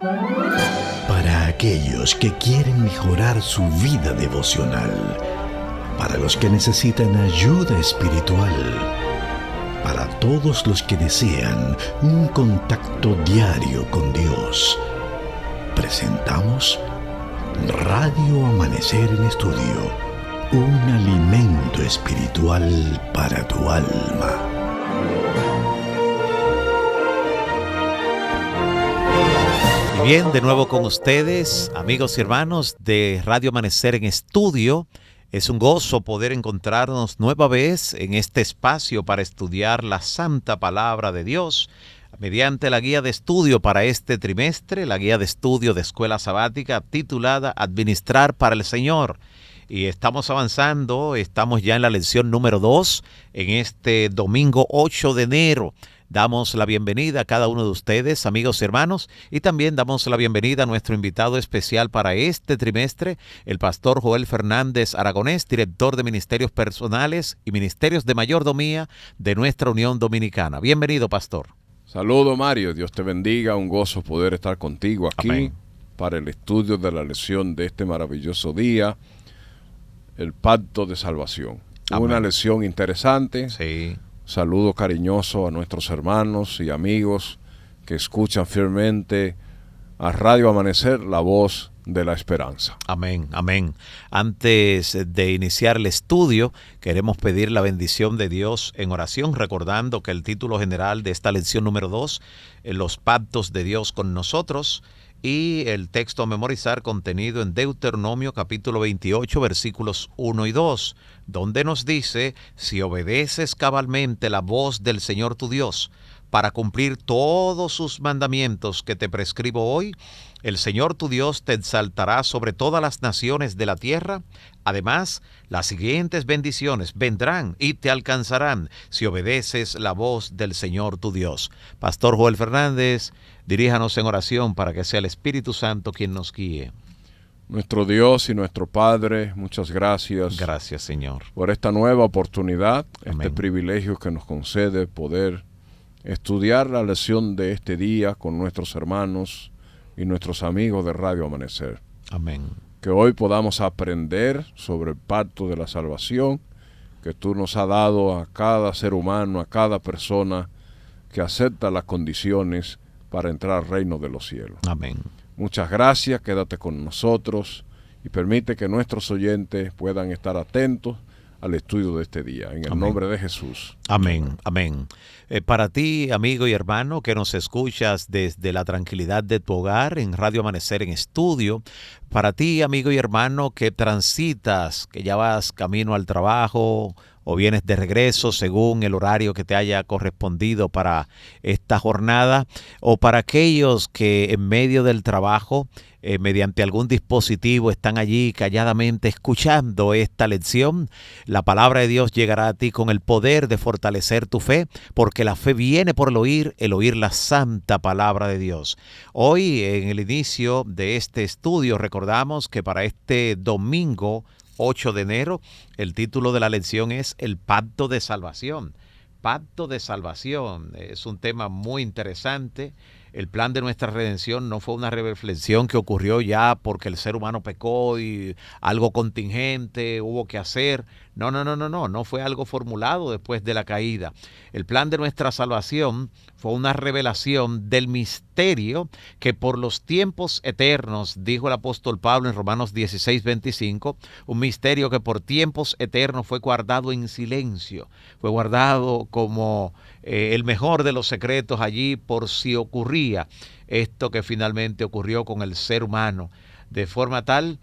Para aquellos que quieren mejorar su vida devocional, para los que necesitan ayuda espiritual, para todos los que desean un contacto diario con Dios, presentamos Radio Amanecer en Estudio, un alimento espiritual para tu alma. Y bien, de nuevo con ustedes, amigos y hermanos de Radio Amanecer en Estudio. Es un gozo poder encontrarnos nueva vez en este espacio para estudiar la Santa Palabra de Dios mediante la guía de estudio para este trimestre, la guía de estudio de Escuela Sabática titulada Administrar para el Señor. Y estamos avanzando, estamos ya en la lección número 2 en este domingo 8 de enero. Damos la bienvenida a cada uno de ustedes, amigos y hermanos, y también damos la bienvenida a nuestro invitado especial para este trimestre, el pastor Joel Fernández Aragonés, director de Ministerios Personales y Ministerios de Mayordomía de nuestra Unión Dominicana. Bienvenido, pastor. Saludo, Mario. Dios te bendiga. Un gozo poder estar contigo aquí. Amén. Para el estudio de la lección de este maravilloso día, el pacto de salvación. Amén. Una lección interesante. Sí. Saludo cariñoso a nuestros hermanos y amigos que escuchan fielmente a Radio Amanecer, la voz de la esperanza. Amén, amén. Antes de iniciar el estudio, queremos pedir la bendición de Dios en oración, recordando que el título general de esta lección número 2, los pactos de Dios con nosotros, y el texto a memorizar contenido en Deuteronomio capítulo 28, versículos 1 y 2, donde nos dice: si obedeces cabalmente la voz del Señor tu Dios, para cumplir todos sus mandamientos que te prescribo hoy, el Señor tu Dios te exaltará sobre todas las naciones de la tierra. Además, las siguientes bendiciones vendrán y te alcanzarán si obedeces la voz del Señor tu Dios. Pastor Joel Fernández, diríjanos en oración para que sea el Espíritu Santo quien nos guíe. Nuestro Dios y nuestro Padre, muchas gracias. Gracias, Señor. Por esta nueva oportunidad, Amén. Este privilegio que nos concede poder estudiar la lección de este día con nuestros hermanos y nuestros amigos de Radio Amanecer. Amén. Que hoy podamos aprender sobre el pacto de la salvación que tú nos has dado a cada ser humano, a cada persona que acepta las condiciones para entrar al reino de los cielos. Amén. Muchas gracias, quédate con nosotros y permite que nuestros oyentes puedan estar atentos al estudio de este día. En el Amén. Nombre de Jesús. Amén, amén. Para ti, amigo y hermano, que nos escuchas desde la tranquilidad de tu hogar en Radio Amanecer en Estudio, para ti, amigo y hermano, que transitas, que ya vas camino al trabajo o vienes de regreso según el horario que te haya correspondido para esta jornada, o para aquellos que en medio del trabajo, mediante algún dispositivo, están allí calladamente escuchando esta lección, la palabra de Dios llegará a ti con el poder de fortalecer tu fe, porque la fe viene por el oír la santa palabra de Dios. Hoy, en el inicio de este estudio, recordamos que para este domingo 8 de enero, el título de la lección es El Pacto de Salvación. Pacto de Salvación es un tema muy interesante. El plan de nuestra redención no fue una reflexión que ocurrió ya porque el ser humano pecó y algo contingente hubo que hacer. No fue algo formulado después de la caída. El plan de nuestra salvación fue una revelación del misterio que por los tiempos eternos, dijo el apóstol Pablo en Romanos 16:25, un misterio que por tiempos eternos fue guardado en silencio, fue guardado como el mejor de los secretos allí por si ocurría esto que finalmente ocurrió con el ser humano, de forma tal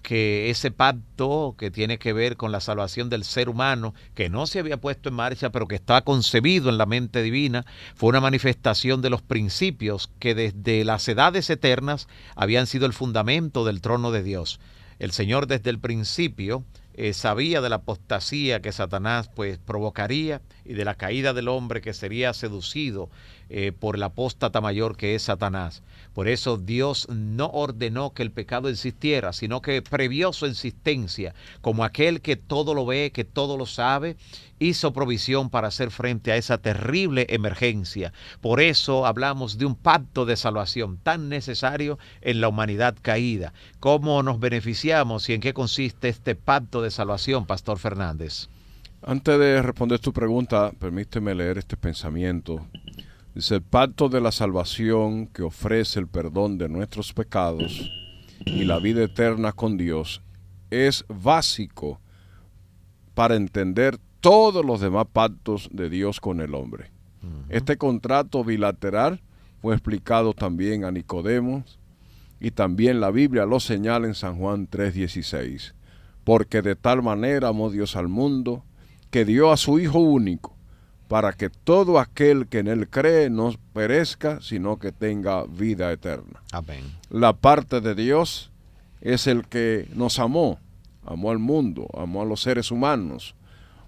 que ese pacto que tiene que ver con la salvación del ser humano, que no se había puesto en marcha, pero que está concebido en la mente divina, fue una manifestación de los principios que desde las edades eternas habían sido el fundamento del trono de Dios. El Señor desde el principio sabía de la apostasía que Satanás pues provocaría y de la caída del hombre que sería seducido por el apóstata mayor que es Satanás. Por eso Dios no ordenó que el pecado existiera, sino que previó su existencia como aquel que todo lo ve, que todo lo sabe, hizo provisión para hacer frente a esa terrible emergencia. Por eso hablamos de un pacto de salvación tan necesario en la humanidad caída. ¿Cómo nos beneficiamos y en qué consiste este pacto de salvación, Pastor Fernández? Antes de responder tu pregunta, permíteme leer este pensamiento. Dice: el pacto de la salvación que ofrece el perdón de nuestros pecados y la vida eterna con Dios es básico para entender todos los demás pactos de Dios con el hombre. Este contrato bilateral fue explicado también a Nicodemo y también la Biblia lo señala en San Juan 3:16. Porque de tal manera amó Dios al mundo que dio a su Hijo único, para que todo aquel que en él cree no perezca, sino que tenga vida eterna. Amén. La parte de Dios es el que nos amó al mundo, amó a los seres humanos,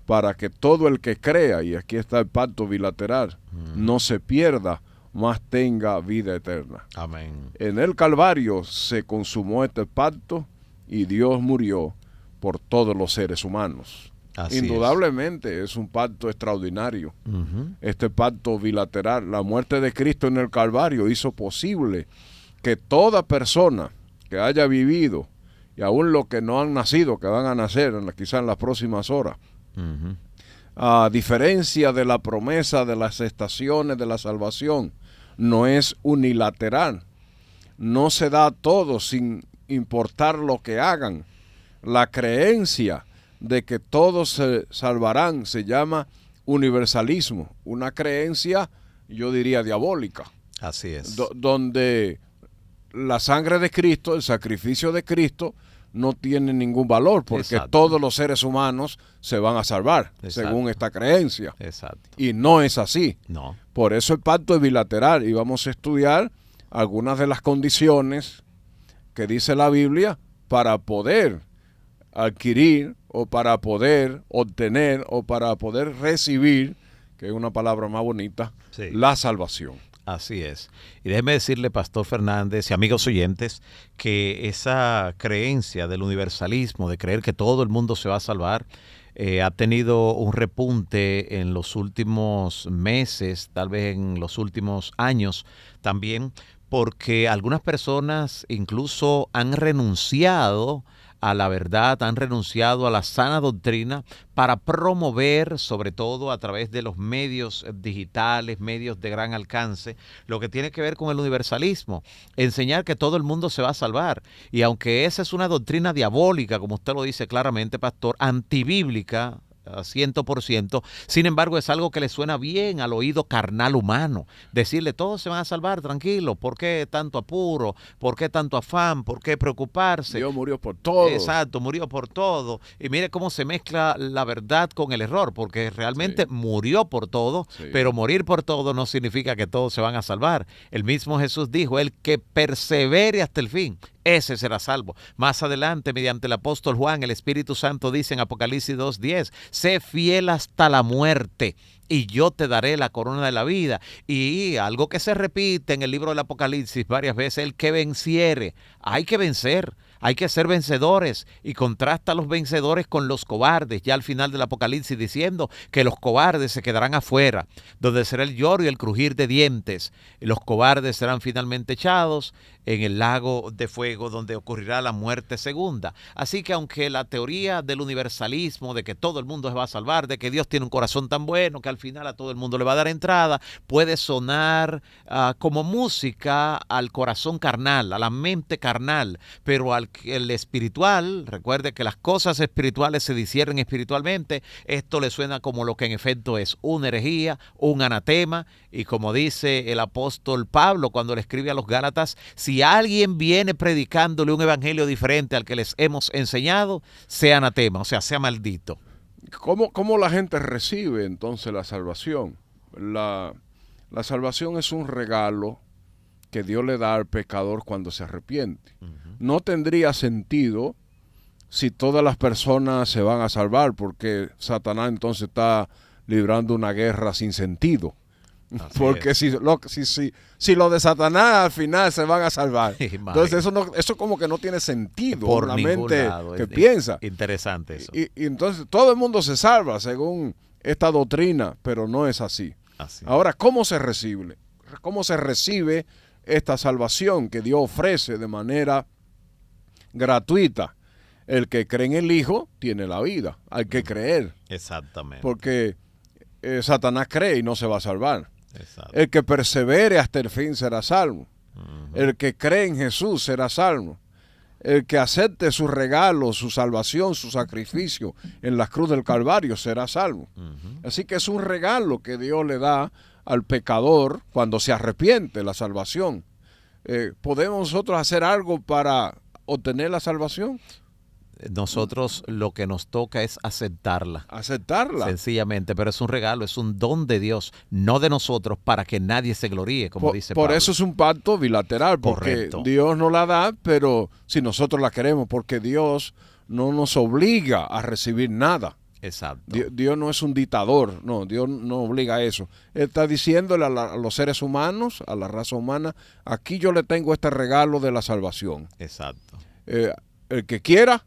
para que todo el que crea, y aquí está el pacto bilateral, no se pierda, mas tenga vida eterna. Amén. En el Calvario se consumó este pacto y Dios murió por todos los seres humanos. Así Indudablemente es un pacto extraordinario. Este pacto bilateral, la muerte de Cristo en el Calvario hizo posible que toda persona que haya vivido, y aún los que no han nacido, que van a nacer quizás en las próximas horas, a diferencia de la promesa de las estaciones de la salvación, no es unilateral, no se da a todos sin importar lo que hagan. La creencia de que todos se salvarán se llama universalismo, una creencia, yo diría, diabólica. Así es. Donde la sangre de Cristo, el sacrificio de Cristo, no tiene ningún valor, porque Exacto. todos los seres humanos se van a salvar, Exacto. según esta creencia. Exacto. Y no es así. No. Por eso el pacto es bilateral, y vamos a estudiar algunas de las condiciones que dice la Biblia para poder adquirir o para poder obtener o para poder recibir, que es una palabra más bonita, Sí. la salvación. Así es. Y déjeme decirle, Pastor Fernández y amigos oyentes, que esa creencia del universalismo, de creer que todo el mundo se va a salvar, ha tenido un repunte en los últimos meses, tal vez en los últimos años también, porque algunas personas incluso han renunciado a la verdad, han renunciado a la sana doctrina para promover, sobre todo a través de los medios digitales, medios de gran alcance, lo que tiene que ver con el universalismo, enseñar que todo el mundo se va a salvar. Y aunque esa es una doctrina diabólica, como usted lo dice claramente, pastor, antibíblica, 100%, sin embargo es algo que le suena bien al oído carnal humano, decirle todos se van a salvar, tranquilo, ¿por qué tanto apuro? ¿Por qué tanto afán? ¿Por qué preocuparse? Dios murió por todos. Exacto, murió por todo. Y mire cómo se mezcla la verdad con el error, porque realmente murió por todo, pero morir por todo no significa que todos se van a salvar. El mismo Jesús dijo, el que persevere hasta el fin, ese será salvo. Más adelante, mediante el apóstol Juan, el Espíritu Santo dice en Apocalipsis 2:10, sé fiel hasta la muerte y yo te daré la corona de la vida. Y algo que se repite en el libro del Apocalipsis varias veces, el que venciere. Hay que vencer, hay que ser vencedores, y contrasta a los vencedores con los cobardes, ya al final del Apocalipsis diciendo que los cobardes se quedarán afuera, donde será el lloro y el crujir de dientes. Los cobardes serán finalmente echados en el lago de fuego, donde ocurrirá la muerte segunda. Así que aunque la teoría del universalismo, de que todo el mundo se va a salvar, de que Dios tiene un corazón tan bueno que al final a todo el mundo le va a dar entrada, puede sonar como música al corazón carnal, a la mente carnal, pero al el espiritual, recuerde que las cosas espirituales se disciernen espiritualmente, esto le suena como lo que en efecto es una herejía, un anatema, y como dice el apóstol Pablo cuando le escribe a los Gálatas, si alguien viene predicándole un evangelio diferente al que les hemos enseñado, sea anatema, o sea, sea maldito. ¿Cómo la gente recibe entonces la salvación? La salvación es un regalo que Dios le da al pecador cuando se arrepiente. No tendría sentido si todas las personas se van a salvar, porque Satanás entonces está librando una guerra sin sentido. Así Porque es. si lo de Satanás al final se van a salvar. Entonces Imagínate. eso como que no tiene sentido Por en la ningún mente lado. que piensa. Interesante eso. Y entonces todo el mundo se salva según esta doctrina, pero no es así. Así. Ahora, ¿cómo se recibe? ¿Cómo se recibe esta salvación que Dios ofrece de manera gratuita? El que cree en el Hijo tiene la vida. Hay que creer, Exactamente. porque Satanás cree y no se va a salvar. Exacto. El que persevere hasta el fin será salvo. Ujú. El que cree en Jesús será salvo. El que acepte su regalo, su salvación, su sacrificio en la cruz del Calvario será salvo. Ujú. Así que es un regalo que Dios le da al pecador cuando se arrepiente, la salvación. ¿Podemos nosotros hacer algo para obtener la salvación? Nosotros lo que nos toca es aceptarla. Aceptarla. Sencillamente, pero es un regalo, es un don de Dios, no de nosotros, para que nadie se gloríe, como dice Por Pablo. eso es un pacto bilateral, porque Correcto. Dios nos la da, pero si nosotros la queremos, porque Dios no nos obliga a recibir nada. Exacto. Dios no es un dictador, no, Dios no obliga a eso. Él está diciéndole a los seres humanos, a la raza humana, aquí yo le tengo este regalo de la salvación. Exacto. El que quiera,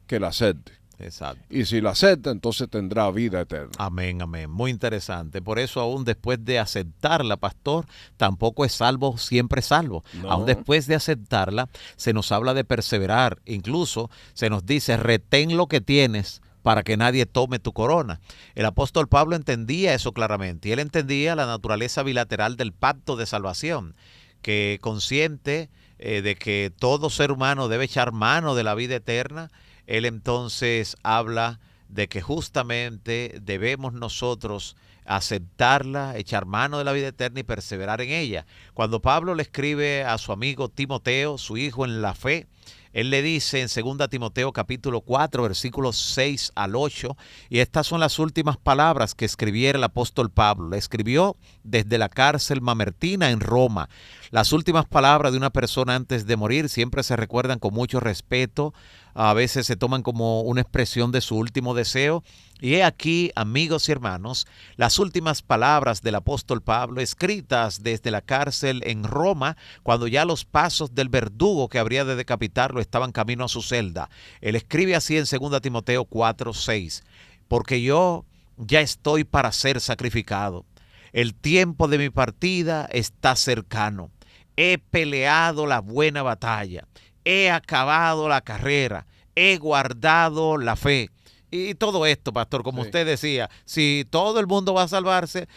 que la acepte. Exacto. Y si la acepta, entonces tendrá vida eterna. Amén, amén. Muy interesante. Por eso aún después de aceptarla, pastor, tampoco es salvo, siempre salvo. No. Aún después de aceptarla, se nos habla de perseverar. Incluso se nos dice, retén lo que tienes para que nadie tome tu corona. El apóstol Pablo entendía eso claramente. Y él entendía la naturaleza bilateral del pacto de salvación, que consciente de que todo ser humano debe echar mano de la vida eterna. Él entonces habla de que justamente debemos nosotros aceptarla, echar mano de la vida eterna y perseverar en ella. Cuando Pablo le escribe a su amigo Timoteo, su hijo en la fe, él le dice en 2 Timoteo capítulo 4, versículos 6 al 8, y estas son las últimas palabras que escribiera el apóstol Pablo. Le escribió desde la cárcel mamertina en Roma. Las últimas palabras de una persona antes de morir siempre se recuerdan con mucho respeto, a veces se toman como una expresión de su último deseo. Y he aquí, amigos y hermanos, las últimas palabras del apóstol Pablo escritas desde la cárcel en Roma, cuando ya los pasos del verdugo que habría de decapitarlo estaban camino a su celda. Él escribe así en 2 Timoteo 4, 6, porque yo ya estoy para ser sacrificado. El tiempo de mi partida está cercano. He peleado la buena batalla. He acabado la carrera. He guardado la fe. Y todo esto, pastor, como Sí. usted decía, si todo el mundo va a salvarse,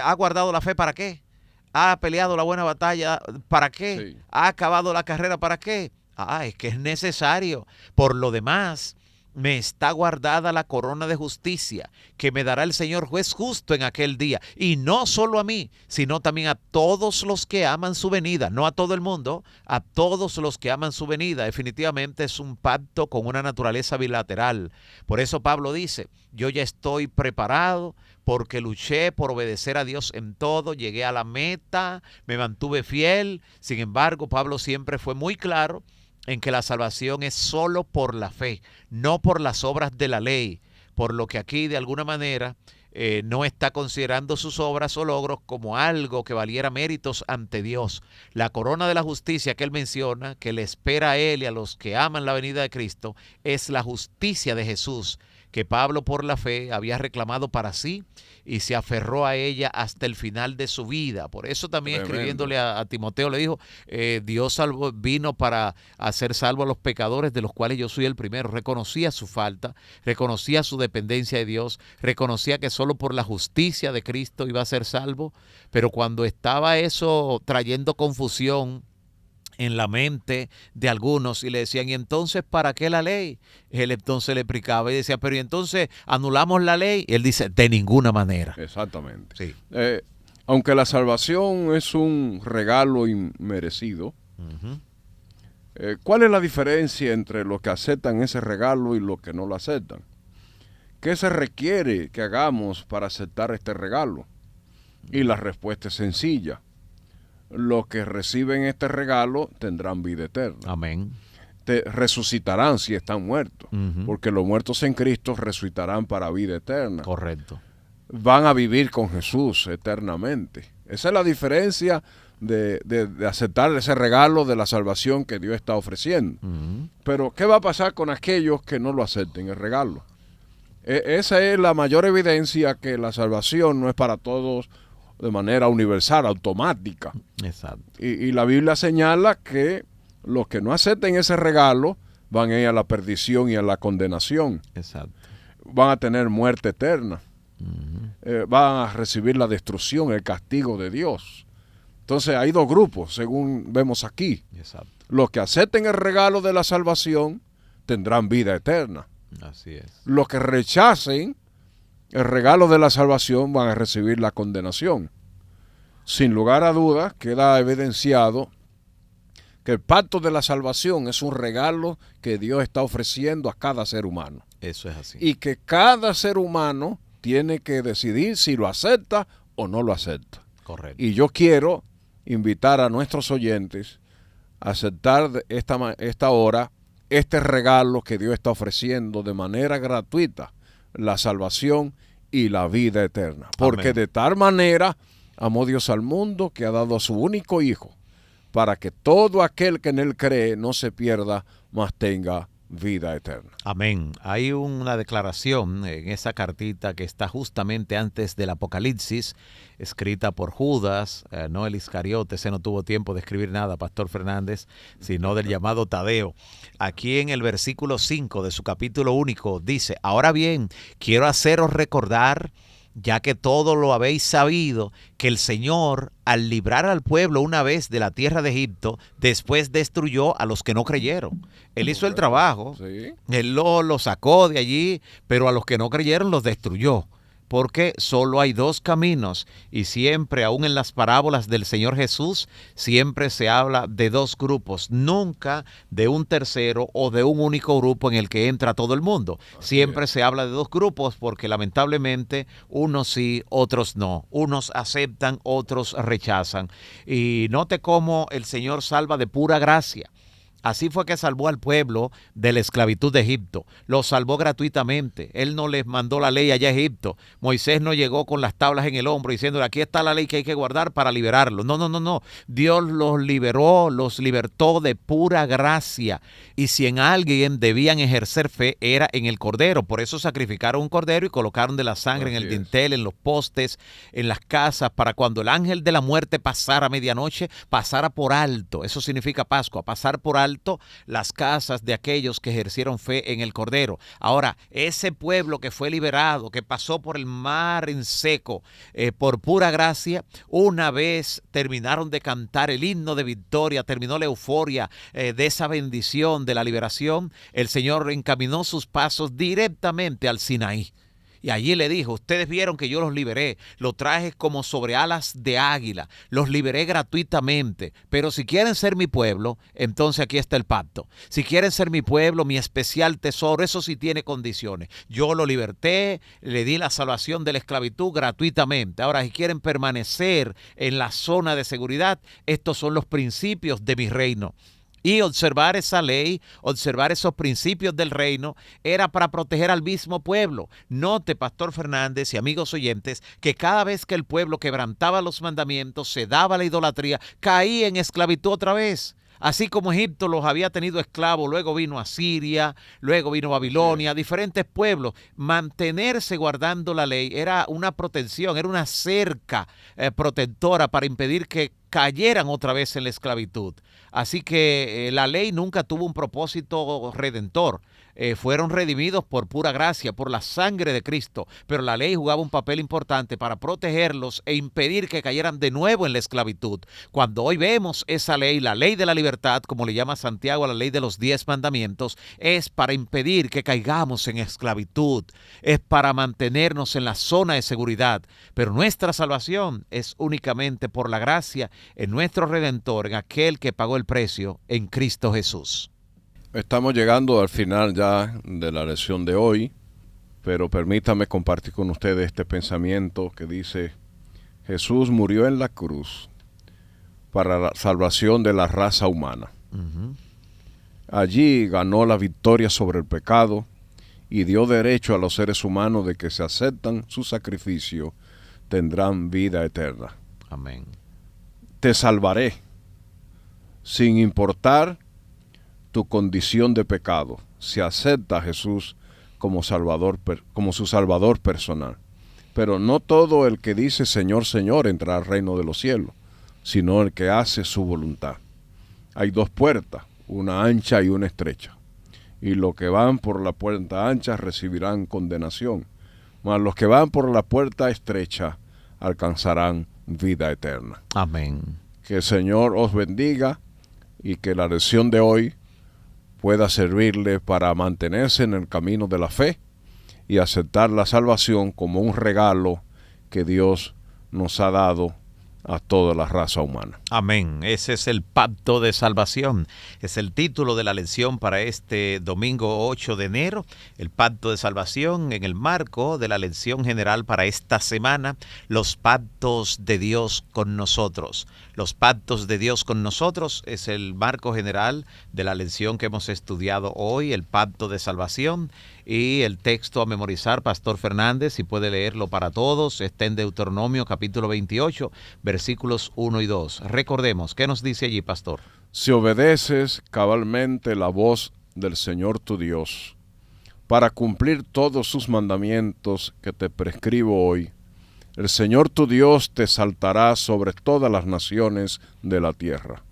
¿ha guardado la fe para qué? ¿Ha peleado la buena batalla para qué? Sí. ¿Ha acabado la carrera para qué? Es que es necesario. Por lo demás, me está guardada la corona de justicia que me dará el Señor juez justo en aquel día. Y no solo a mí, sino también a todos los que aman su venida. No a todo el mundo, a todos los que aman su venida. Definitivamente es un pacto con una naturaleza bilateral. Por eso Pablo dice, yo ya estoy preparado porque luché por obedecer a Dios en todo, llegué a la meta, me mantuve fiel. Sin embargo, Pablo siempre fue muy claro en que la salvación es solo por la fe, no por las obras de la ley, por lo que aquí de alguna manera no está considerando sus obras o logros como algo que valiera méritos ante Dios. La corona de la justicia que él menciona, que le espera a él y a los que aman la venida de Cristo, es la justicia de Jesús, que Pablo por la fe había reclamado para sí y se aferró a ella hasta el final de su vida. Por eso también Tremendo. escribiéndole a Timoteo le dijo, Dios vino para hacer salvo a los pecadores, de los cuales yo soy el primero. Reconocía su falta, reconocía su dependencia de Dios, reconocía que solo por la justicia de Cristo iba a ser salvo, pero cuando estaba eso trayendo confusión en la mente de algunos y le decían, ¿y entonces para qué la ley? Él entonces le explicaba y decía, pero ¿y entonces anulamos la ley? Y él dice, de ninguna manera. Exactamente. Sí. Aunque la salvación es un regalo inmerecido, Ujú. ¿cuál es la diferencia entre los que aceptan ese regalo y los que no lo aceptan? ¿Qué se requiere que hagamos para aceptar este regalo? Y la respuesta es sencilla. Los que reciben este regalo tendrán vida eterna. Amén. resucitarán si están muertos, Ujú. porque los muertos en Cristo resucitarán para vida eterna. Correcto. Van a vivir con Jesús eternamente. Esa es la diferencia de aceptar ese regalo de la salvación que Dios está ofreciendo. Ujú. Pero, ¿qué va a pasar con aquellos que no lo acepten, el regalo? Esa es la mayor evidencia que la salvación no es para todos de manera universal, automática. Exacto. Y la Biblia señala que los que no acepten ese regalo van a ir a la perdición y a la condenación. Exacto. Van a tener muerte eterna. Ujú. Van a recibir la destrucción, el castigo de Dios. Entonces hay dos grupos, según vemos aquí. Exacto. Los que acepten el regalo de la salvación tendrán vida eterna. Así es. Los que rechacen el regalo de la salvación van a recibir la condenación. Sin lugar a dudas, queda evidenciado que el pacto de la salvación es un regalo que Dios está ofreciendo a cada ser humano. Eso es así. Y que cada ser humano tiene que decidir si lo acepta o no lo acepta. Correcto. Y yo quiero invitar a nuestros oyentes a aceptar esta hora este regalo que Dios está ofreciendo de manera gratuita, la salvación y la vida eterna. Porque Amén. de tal manera amó Dios al mundo que ha dado a su único Hijo, para que todo aquel que en él cree no se pierda, mas tenga vida eterna. Amén. Hay una declaración en esa cartita que está justamente antes del Apocalipsis, escrita por Judas, no el Iscariote. Ese no tuvo tiempo de escribir nada, Pastor Fernández, sino del llamado Tadeo. Aquí en el versículo 5 de su capítulo único dice: ahora bien, quiero haceros recordar, ya que todo lo habéis sabido, que el Señor, al librar al pueblo una vez de la tierra de Egipto, después destruyó a los que no creyeron. Él hizo el trabajo, Sí. él lo sacó de allí, pero a los que no creyeron los destruyó. Porque solo hay dos caminos, y siempre, aún en las parábolas del Señor Jesús, siempre se habla de dos grupos, nunca de un tercero o de un único grupo en el que entra todo el mundo. Siempre se habla de dos grupos porque lamentablemente unos sí, otros no. Unos aceptan, otros rechazan. Y note cómo el Señor salva de pura gracia. Así fue que salvó al pueblo de la esclavitud de Egipto. Lo salvó gratuitamente. Él no les mandó la ley allá a Egipto. Moisés no llegó con las tablas en el hombro diciéndole: aquí está la ley que hay que guardar para liberarlos. No, no, no, no. Dios los liberó, los libertó de pura gracia. Y si en alguien debían ejercer fe, era en el Cordero. Por eso sacrificaron un cordero y colocaron de la sangre en el dintel, en los postes, en las casas, para cuando el ángel de la muerte pasara a medianoche, pasara por alto. Eso significa Pascua, pasar por alto las casas de aquellos que ejercieron fe en el Cordero. Ahora, ese pueblo que fue liberado, que pasó por el mar en seco, por pura gracia, una vez terminaron de cantar el himno de victoria, terminó la euforia de esa bendición de la liberación, el Señor encaminó sus pasos directamente al Sinaí. Y allí le dijo: ustedes vieron que yo los liberé, los traje como sobre alas de águila, los liberé gratuitamente, pero si quieren ser mi pueblo, entonces aquí está el pacto. Si quieren ser mi pueblo, mi especial tesoro, eso sí tiene condiciones. Yo lo liberté, le di la salvación de la esclavitud gratuitamente. Ahora, si quieren permanecer en la zona de seguridad, estos son los principios de mi reino. Y observar esa ley, observar esos principios del reino, era para proteger al mismo pueblo. Note, Pastor Fernández y amigos oyentes, que cada vez que el pueblo quebrantaba los mandamientos, se daba la idolatría, caía en esclavitud otra vez. Así como Egipto los había tenido esclavos, luego vino Asiria, luego vino Babilonia, diferentes pueblos. Mantenerse guardando la ley era una protección, era una cerca protectora para impedir que cayeran otra vez en la esclavitud. Así que la ley nunca tuvo un propósito redentor. Fueron redimidos por pura gracia, por la sangre de Cristo, pero la ley jugaba un papel importante para protegerlos e impedir que cayeran de nuevo en la esclavitud. Cuando hoy vemos esa ley, la ley de la libertad, como le llama Santiago a la ley de los 10 mandamientos, es para impedir que caigamos en esclavitud, es para mantenernos en la zona de seguridad, pero nuestra salvación es únicamente por la gracia en nuestro Redentor, en aquel que pagó el precio, en Cristo Jesús. Estamos llegando al final ya de la lección de hoy, pero permítame compartir con ustedes este pensamiento que dice: Jesús murió en la cruz para la salvación de la raza humana. Allí ganó la victoria sobre el pecado y dio derecho a los seres humanos de que si aceptan su sacrificio, tendrán vida eterna. Amén. Te salvaré, sin importar tu condición de pecado, si acepta a Jesús como su Salvador personal. Pero no todo el que dice Señor, Señor entrará al reino de los cielos, sino el que hace su voluntad. Hay dos puertas, una ancha y una estrecha. Y los que van por la puerta ancha recibirán condenación, mas los que van por la puerta estrecha alcanzarán vida eterna. Amén. Que el Señor os bendiga y que la lección de hoy pueda servirle para mantenerse en el camino de la fe y aceptar la salvación como un regalo que Dios nos ha dado a toda la raza humana. Amén. Ese es el pacto de salvación. Es el título de la lección para este domingo 8 de enero. El pacto de salvación en el marco de la lección general para esta semana. Los pactos de Dios con nosotros. Los pactos de Dios con nosotros es el marco general de la lección que hemos estudiado hoy. El pacto de salvación. Y el texto a memorizar, Pastor Fernández, si puede leerlo para todos, está en Deuteronomio capítulo 28, versículos 1 y 2. Recordemos, ¿qué nos dice allí, Pastor? Si obedeces cabalmente la voz del Señor tu Dios, para cumplir todos sus mandamientos que te prescribo hoy, el Señor tu Dios te exaltará sobre todas las naciones de la tierra.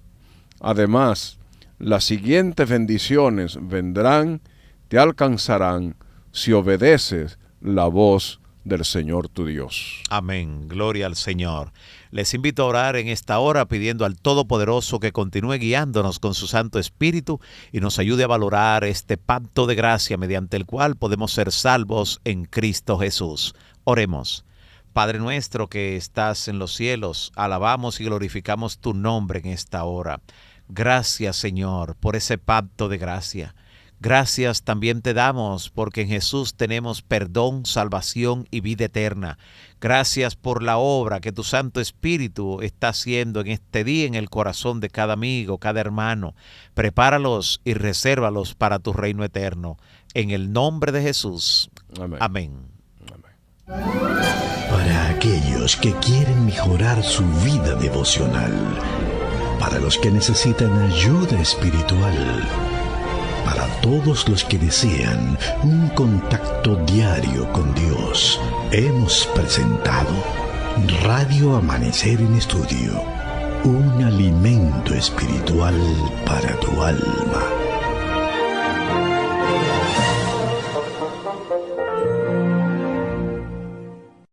Además, las siguientes bendiciones vendrán, te alcanzarán si obedeces la voz del Señor tu Dios. Amén. Gloria al Señor. Les invito a orar en esta hora pidiendo al Todopoderoso que continúe guiándonos con su Santo Espíritu y nos ayude a valorar este pacto de gracia mediante el cual podemos ser salvos en Cristo Jesús. Oremos. Padre nuestro que estás en los cielos, alabamos y glorificamos tu nombre en esta hora. Gracias, Señor, por ese pacto de gracia. Gracias también te damos porque en Jesús tenemos perdón, salvación y vida eterna. Gracias por la obra que tu Santo Espíritu está haciendo en este día en el corazón de cada amigo, cada hermano. Prepáralos y resérvalos para tu reino eterno. En el nombre de Jesús. Amén. Amén. Para aquellos que quieren mejorar su vida devocional, para los que necesitan ayuda espiritual, para todos los que desean un contacto diario con Dios, hemos presentado Radio Amanecer en Estudio, un alimento espiritual para tu alma.